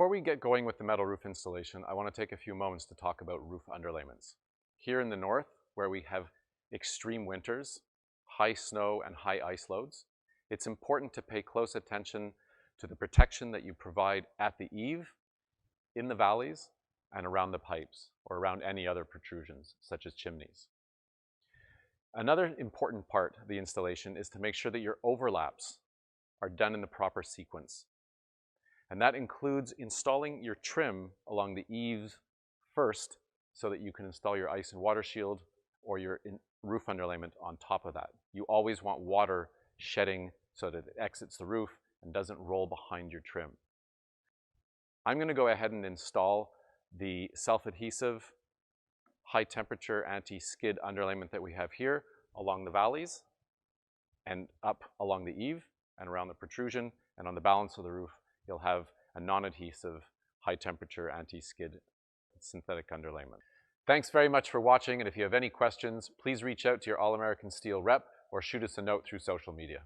Before we get going with the metal roof installation, I want to take a few moments to talk about roof underlayments. Here in the north, where we have extreme winters, high snow and high ice loads, it's important to pay close attention to the protection that you provide at the eave, in the valleys, and around the pipes, or around any other protrusions, such as chimneys. Another important part of the installation is to make sure that your overlaps are done in the proper sequence. And that includes installing your trim along the eaves first so that you can install your ice and water shield or your roof underlayment on top of that. You always want water shedding so that it exits the roof and doesn't roll behind your trim. I'm going to go ahead and install the self-adhesive high temperature anti-skid underlayment that we have here along the valleys and up along the eave and around the protrusion, and on the balance of the roof you'll have a non-adhesive high temperature anti-skid synthetic underlayment. Thanks very much for watching, and if you have any questions, please reach out to your All American Steel rep or shoot us a note through social media.